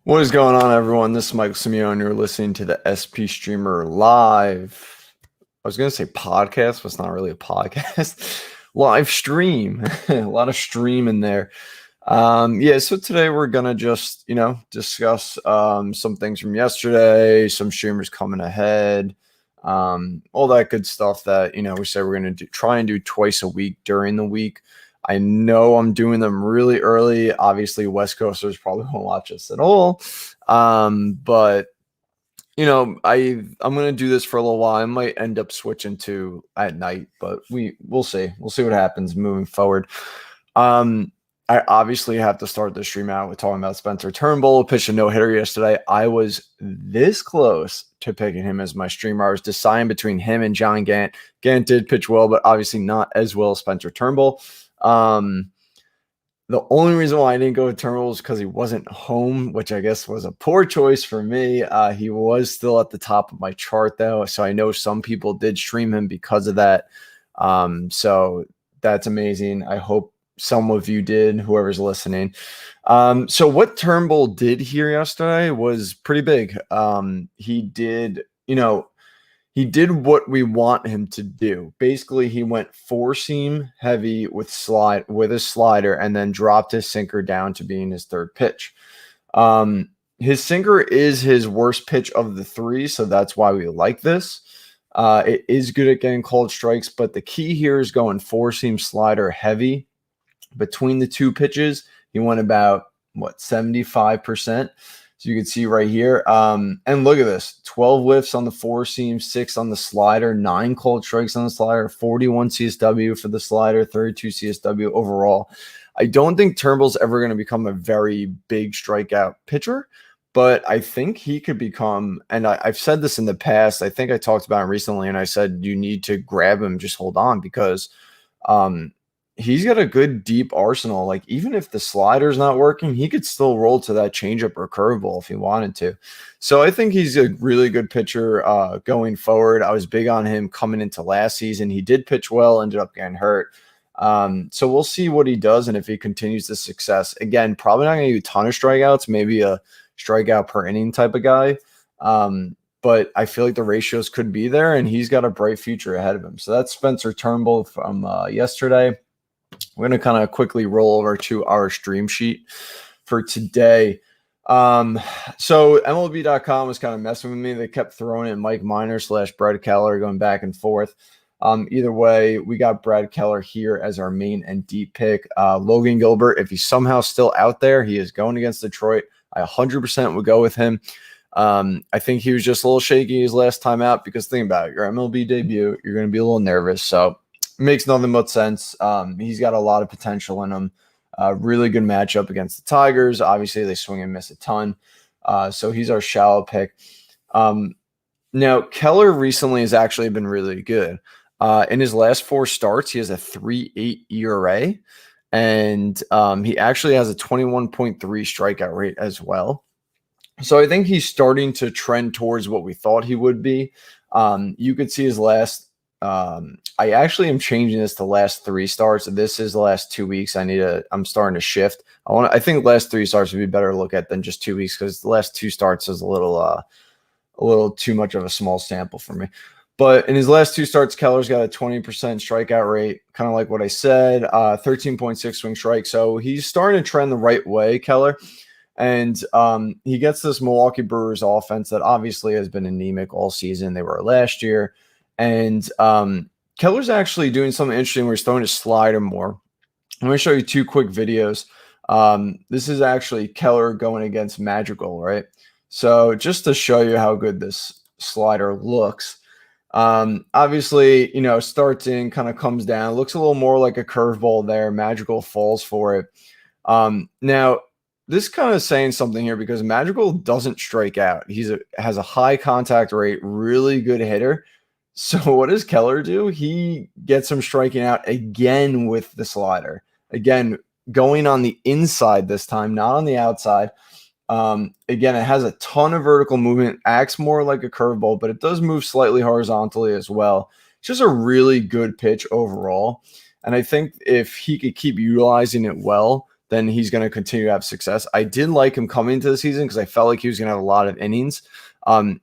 What is going on, everyone? This is Michael Simeone. You're listening to the SP Streamer Live. I was going to say podcast, but it's not really a podcast. Live stream. A lot of stream in there. So today we're going to just, discuss some things from yesterday, some streamers coming ahead, all that good stuff that, we say we're going to try and do twice a week during the week. I know I'm doing them really early. Obviously, West Coasters probably won't watch us at all. But I'm gonna do this for a little while. I might end up switching to at night, but we'll see. We'll see what happens moving forward. I obviously have to start the stream out with talking about Spencer Turnbull, pitched a no-hitter yesterday. I was this close to picking him as my streamer. I was deciding between him and John Gant. Gant did pitch well, but obviously not as well as Spencer Turnbull. The only reason why I didn't go with Turnbull is because he wasn't home, which I guess was a poor choice for me. He was still at the top of my chart, though, so I know some people did stream him because of that. So that's amazing. I hope some of you did, whoever's listening. So what Turnbull did here yesterday was pretty big. He did, he did what we want him to do. Basically, he went four-seam heavy with a slider and then dropped his sinker down to being his third pitch. His sinker is his worst pitch of the three, so that's why we like this. It is good at getting called strikes, but the key here is going four-seam slider heavy. Between the two pitches, he went about, 75%. So you can see right here. And look at this. 12 whiffs on the four seam, 6 on the slider, 9 cold strikes on the slider, 41 CSW for the slider, 32 CSW overall. I don't think Turnbull's ever going to become a very big strikeout pitcher, but I think he could become, and I've said this in the past, I think I talked about it recently, and I said you need to grab him, just hold on, because he's got a good deep arsenal. Like, even if the slider's not working, he could still roll to that changeup or curveball if he wanted to. So I think he's a really good pitcher going forward. I was big on him coming into last season. He did pitch well, ended up getting hurt. So we'll see what he does and if he continues the success. Again, probably not going to do a ton of strikeouts, maybe a strikeout per inning type of guy. But I feel like the ratios could be there, and he's got a bright future ahead of him. So that's Spencer Turnbull from yesterday. We're going to kind of quickly roll over to our stream sheet for today. So MLB.com was kind of messing with me. They kept throwing in Mike Minor / Brad Keller, going back and forth. Either way, we got Brad Keller here as our main and deep pick. Logan Gilbert, if he's somehow still out there, he is going against Detroit. I 100% would go with him. I think he was just a little shaky his last time out, because think about it, your MLB debut, you're going to be a little nervous. So it makes nothing but sense. He's got a lot of potential in him. Really good matchup against the Tigers. Obviously, they swing and miss a ton. So he's our shallow pick. Now, Keller recently has actually been really good. In his last 4 starts, he has a 3.8 ERA, and he actually has a 21.3 strikeout rate as well. So I think he's starting to trend towards what we thought he would be. You could see his last I actually am changing this to last 3 starts. This is the last 2 weeks. I'm starting to shift. I think last 3 starts would be better to look at than just 2 weeks, because the last 2 starts is a little too much of a small sample for me. But in his last 2 starts, Keller's got a 20% strikeout rate, kind of like what I said, 13.6 swing strike. So he's starting to trend the right way, Keller. And he gets this Milwaukee Brewers offense that obviously has been anemic all season. They were last year. And Keller's actually doing something interesting where he's throwing his slider more. I'm going to show you 2 quick videos. This is actually Keller going against Madrigal, right? So just to show you how good this slider looks. Obviously, starts in, kind of comes down, looks a little more like a curveball there. Madrigal falls for it. Now, this kind of saying something here, because Madrigal doesn't strike out. Has a high contact rate, really good hitter. So what does Keller do? He gets him striking out again with the slider. Again, going on the inside this time, not on the outside. Again, it has a ton of vertical movement, acts more like a curveball, but it does move slightly horizontally as well. It's just a really good pitch overall. And I think if he could keep utilizing it well, then he's going to continue to have success. I did like him coming into the season because I felt like he was going to have a lot of innings.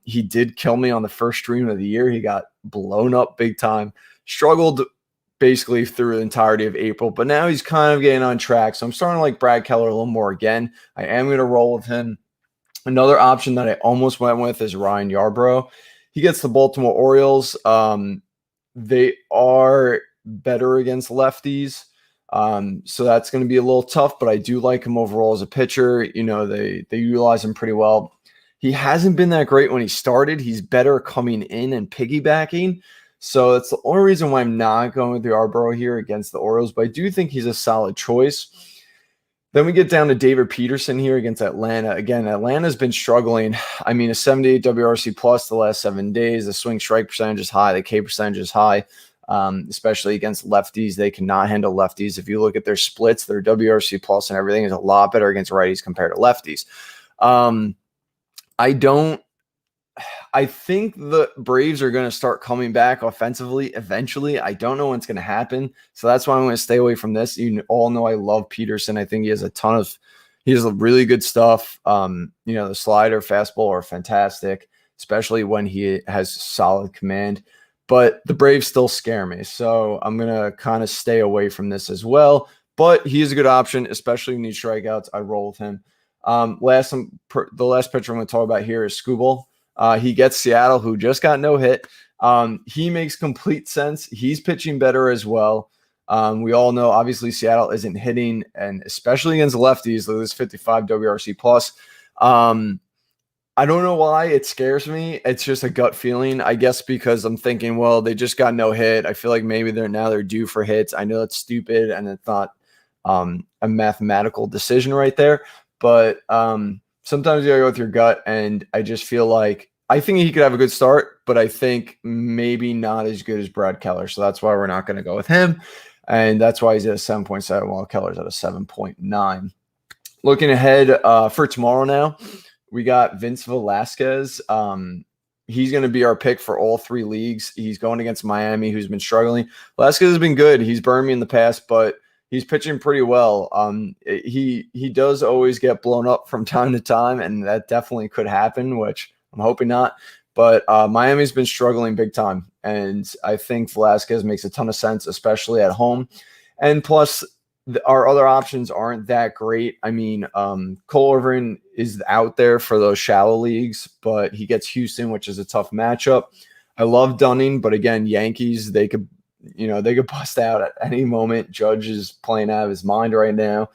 He did kill me on the first stream of the year. He got blown up big time, struggled basically through the entirety of April, but now he's kind of getting on track. So I'm starting to like Brad Keller a little more again. I am going to roll with him. Another option that I almost went with is Ryan Yarbrough. He gets the Baltimore Orioles. They are better against lefties. So that's going to be a little tough, but I do like him overall as a pitcher. You know, they utilize him pretty well. He hasn't been that great when he started. He's better coming in and piggybacking. So that's the only reason why I'm not going with the Yarbrough here against the Orioles, but I do think he's a solid choice. Then we get down to David Peterson here against Atlanta. Again, Atlanta's been struggling. I mean, a 78 WRC plus the last 7 days. The swing strike percentage is high. The K percentage is high, especially against lefties. They cannot handle lefties. If you look at their splits, their WRC plus and everything is a lot better against righties compared to lefties. I think the Braves are going to start coming back offensively eventually. I don't know when it's going to happen. So that's why I'm going to stay away from this. You all know I love Peterson. I think he has really good stuff. The slider, fastball are fantastic, especially when he has solid command. But the Braves still scare me. So I'm going to kind of stay away from this as well. But he is a good option, especially when you need strikeouts. I roll with him. The last pitcher I'm going to talk about here is Skubal. He gets Seattle, who just got no hit. He makes complete sense. He's pitching better as well. We all know, obviously, Seattle isn't hitting, and especially against lefties, this 55 WRC plus. I don't know why it scares me. It's just a gut feeling, I guess, because I'm thinking, well, they just got no hit. I feel like maybe they're due for hits. I know it's stupid, and it's not a mathematical decision right there, but sometimes you gotta go with your gut, and I just feel like I think he could have a good start, but I think maybe not as good as Brad Keller. So that's why we're not going to go with him, and that's why he's at a 7.7 while Keller's at a 7.9. Looking ahead for tomorrow now, we got Vince Velasquez. He's going to be our pick for all three leagues. He's going against Miami, who's been struggling. Velasquez has been good. He's burned me in the past, but he's pitching pretty well. He does always get blown up from time to time, and that definitely could happen, which I'm hoping not. But Miami's been struggling big time, and I think Velasquez makes a ton of sense, especially at home. And plus, our other options aren't that great. I mean, Cole Irvin is out there for those shallow leagues, but he gets Houston, which is a tough matchup. I love Dunning, but again, Yankees, they could bust out at any moment. Judge is playing out of his mind right now.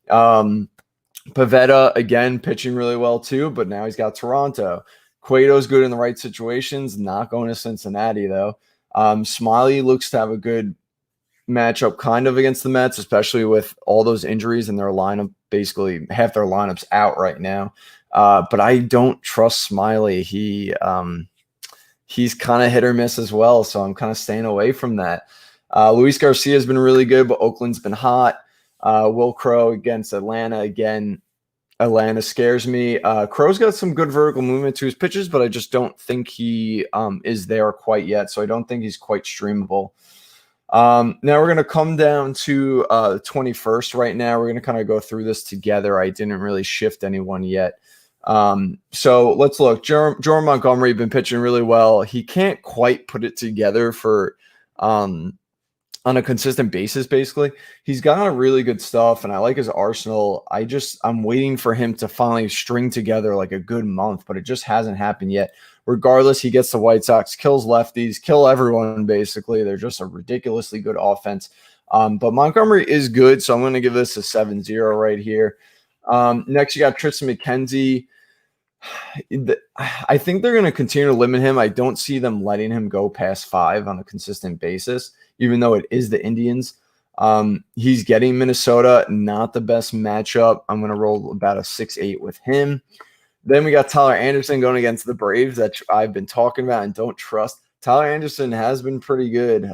Pivetta, again, pitching really well too, but now he's got Toronto. Cueto's good in the right situations, not going to Cincinnati though. Smiley looks to have a good matchup kind of against the Mets, especially with all those injuries in their lineup. Basically, half their lineups out right now. But I don't trust Smiley. He's kind of hit or miss as well, so I'm kind of staying away from that. Luis Garcia has been really good, but Oakland's been hot. Will Crow against Atlanta. Again, Atlanta scares me. Crow's got some good vertical movement to his pitches, but I just don't think he is there quite yet, so I don't think he's quite streamable. Now we're going to come down to the 21st right now. We're going to kind of go through this together. I didn't really shift anyone yet. So let's look. Jordan Montgomery been pitching really well. He can't quite put it together for on a consistent basis, basically. He's got a really good stuff, and I like his arsenal. I'm waiting for him to finally string together like a good month, but it just hasn't happened yet. Regardless, he gets the White Sox, kills lefties, kill everyone, basically. They're just a ridiculously good offense. But Montgomery is good, so I'm going to give this a 7-0 right here. Next, you got Tristan McKenzie. I think they're going to continue to limit him. I don't see them letting him go past 5 on a consistent basis, even though it is the Indians. He's getting Minnesota, not the best matchup. I'm going to roll about a 6-8 with him. Then we got Tyler Anderson going against the Braves that I've been talking about and don't trust. Tyler Anderson has been pretty good.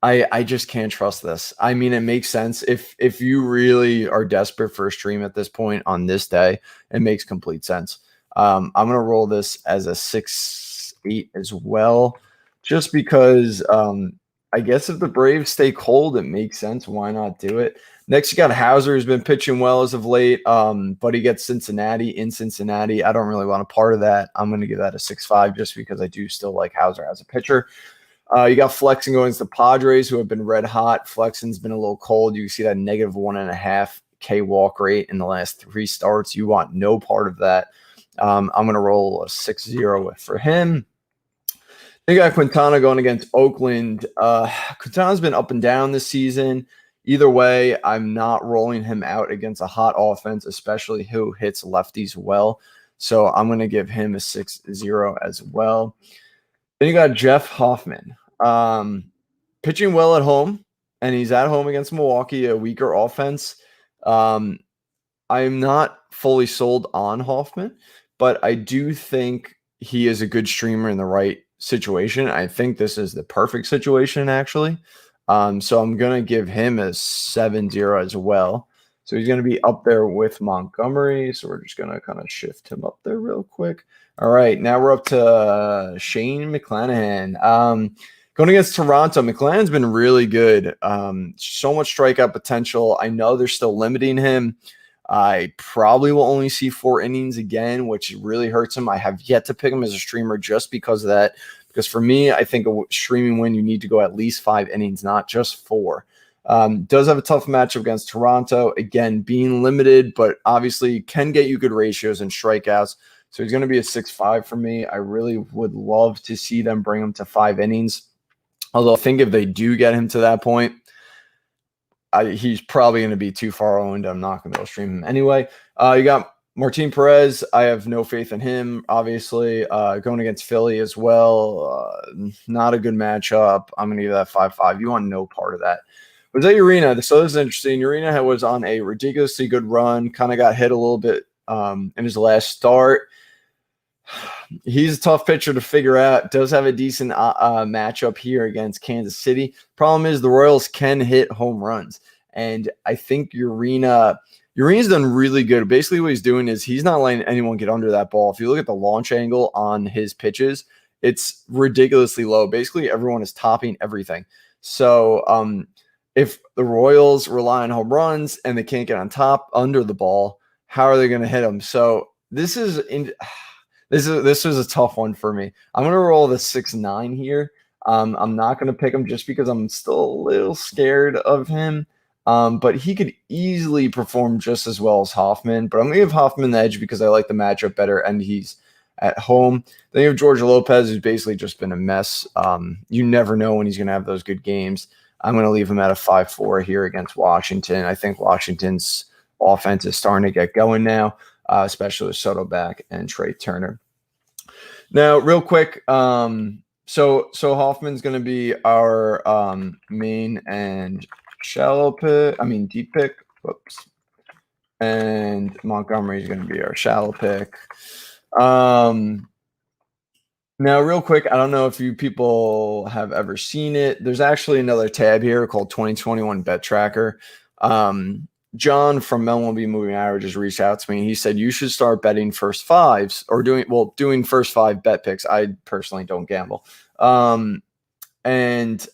I just can't trust this. I mean, it makes sense. If you really are desperate for a stream at this point on this day, it makes complete sense. I'm going to roll this as a 6-8 as well, just because I guess if the Braves stay cold, it makes sense. Why not do it? Next, you got Hauser, who's been pitching well as of late, but he gets Cincinnati in Cincinnati. I don't really want a part of that. I'm going to give that a 6.5 just because I do still like Hauser as a pitcher. You got Flexen going to the Padres, who have been red hot. Flexen's been a little cold. You see that negative 1.5 K walk rate in the last 3 starts. You want no part of that. I'm going to roll a 6-0 for him. Then you got Quintana going against Oakland. Quintana's been up and down this season. Either way, I'm not rolling him out against a hot offense, especially who hits lefties well. So I'm going to give him a 6-0 as well. Then you got Jeff Hoffman. Pitching well at home, and he's at home against Milwaukee, a weaker offense. I'm not fully sold on Hoffman, but I do think he is a good streamer in the right situation. I think this is the perfect situation, actually. So I'm going to give him a 7-0 as well. So he's going to be up there with Montgomery. So we're just going to kind of shift him up there real quick. All right, now we're up to Shane Mcclanahan. Going against Toronto, McClanahan's been really good. So much strikeout potential. I know they're still limiting him. I probably will only see 4 innings again, which really hurts him. I have yet to pick him as a streamer just because of that. Because for me, I think a streaming win, you need to go at least 5 innings, not just 4. Does have a tough matchup against Toronto. Again, being limited, but obviously can get you good ratios and strikeouts. So he's going to be a 6.5 for me. I really would love to see them bring him to 5 innings. Although I think if they do get him to that point, he's probably going to be too far owned. I'm not going to be able to stream him anyway. You got Martin Perez. I have no faith in him, obviously. Going against Philly as well. Not a good matchup. I'm going to give that 5.5. You want no part of that. Jose Urena. So this is interesting. Urena was on a ridiculously good run. Kind of got hit a little bit in his last start. He's a tough pitcher to figure out. Does have a decent matchup here against Kansas City. Problem is the Royals can hit home runs. And I think Urena's done really good. Basically what he's doing is he's not letting anyone get under that ball. If you look at the launch angle on his pitches, it's ridiculously low. Basically everyone is topping everything. So if the Royals rely on home runs and they can't get on top under the ball, how are they going to hit them? So this was a tough one for me. I'm going to roll the 6-9 here. I'm not going to pick him just because I'm still a little scared of him. But he could easily perform just as well as Hoffman. But I'm going to give Hoffman the edge because I like the matchup better, and he's at home. Then you have George Lopez, who's basically just been a mess. You never know when he's going to have those good games. I'm going to leave him at a 5.4 here against Washington. I think Washington's offense is starting to get going now, especially with Soto back and Trey Turner. Now, real quick, so Hoffman's going to be our main and shallow pick. I mean, deep pick. Whoops. And Montgomery is going to be our shallow pick. Now, real quick, I don't know if you people have ever seen it. There's actually another tab here called 2021 Bet Tracker. John from MLB Moving Averages reached out to me. He said you should start betting first fives or doing first 5 bet picks. I personally don't gamble. And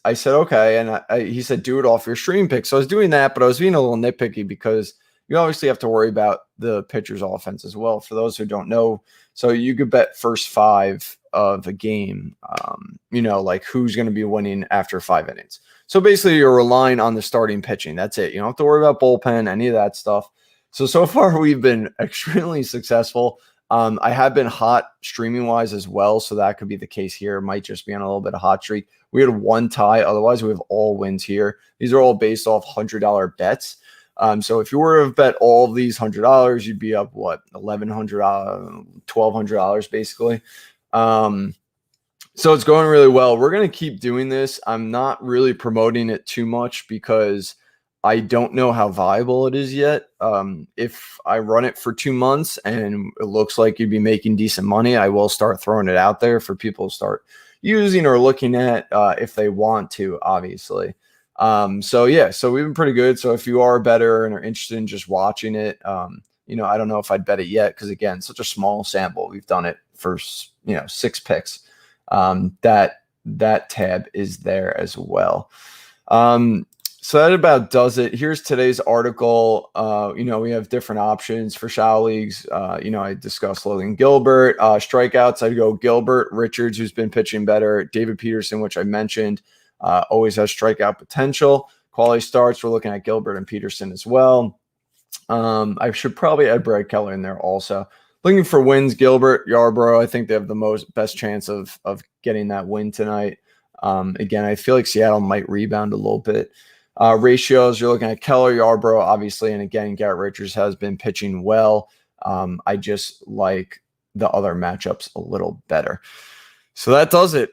I said, okay. And he said, do it off your stream pick. So I was doing that, but I was being a little nitpicky because you obviously have to worry about the pitcher's offense as well. For those who don't know, so you could bet first 5 of a game, like who's going to be winning after 5 innings. So basically you're relying on the starting pitching. That's it. You don't have to worry about bullpen, any of that stuff. So far we've been extremely successful. I have been hot streaming wise as well. So that could be the case here. It might just be on a little bit of hot streak. We had 1 tie. Otherwise we have all wins here. These are all based off $100 bets. So if you were to bet all of these $100, you'd be up $1,100, $1,200 basically. So it's going really well. We're going to keep doing this. I'm not really promoting it too much because I don't know how viable it is yet. If I run it for 2 months and it looks like you'd be making decent money, I will start throwing it out there for people to start using or looking at if they want to, obviously. So we've been pretty good. So if you are better and are interested in just watching it, I don't know if I'd bet it yet because, again, such a small sample. We've done it for 6 picks. That that tab is there as well. So that about does it. Here's today's article. We have different options for shallow leagues. I discussed Logan Gilbert. Strikeouts, I'd go Gilbert, Richards, who's been pitching better, David Peterson, which I mentioned, always has strikeout potential. Quality starts, we're looking at Gilbert and Peterson as well. I should probably add Brad Keller in there also. Looking for wins, Gilbert, Yarbrough. I think they have the best chance of getting that win tonight. Again, I feel like Seattle might rebound a little bit. Ratios, you're looking at Keller, Yarbrough, obviously, and again, Garrett Richards has been pitching well. I just like the other matchups a little better. So that does it.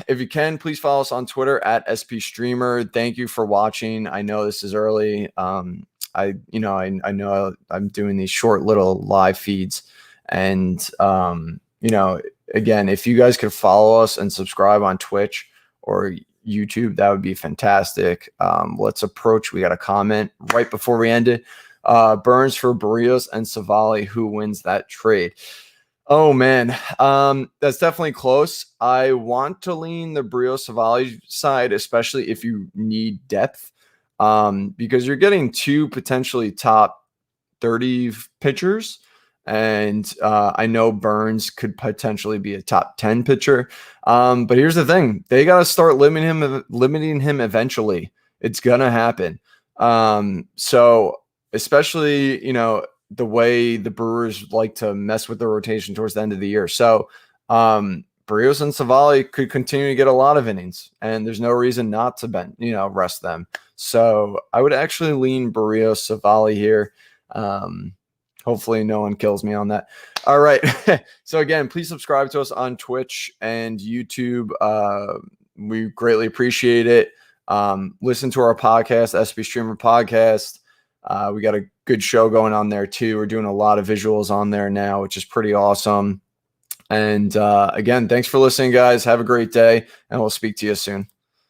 If you can, please follow us on Twitter at SP Streamer. Thank you for watching. I know this is early. I know I'm doing these short little live feeds, and again, if you guys could follow us and subscribe on Twitch or YouTube, that would be fantastic. Let's approach. We got a comment right before we end it. Burns for Barrios and Savali. Who wins that trade? Oh man, that's definitely close. I want to lean the Barrios Savali side, especially if you need depth, because you're getting two potentially top 30 pitchers. And I know Burns could potentially be a top 10 pitcher. But here's the thing. They got to start limiting him eventually. It's going to happen. So especially, the way the Brewers like to mess with the rotation towards the end of the year. So Barrios and Savali could continue to get a lot of innings, and there's no reason not to rest them. So I would actually lean Barrios Savali here. Hopefully no one kills me on that. All right. So again, please subscribe to us on Twitch and YouTube. We greatly appreciate it. Listen to our podcast, SP Streamer Podcast. We got a good show going on there too. We're doing a lot of visuals on there now, which is pretty awesome. And again, thanks for listening, guys. Have a great day, and we'll speak to you soon.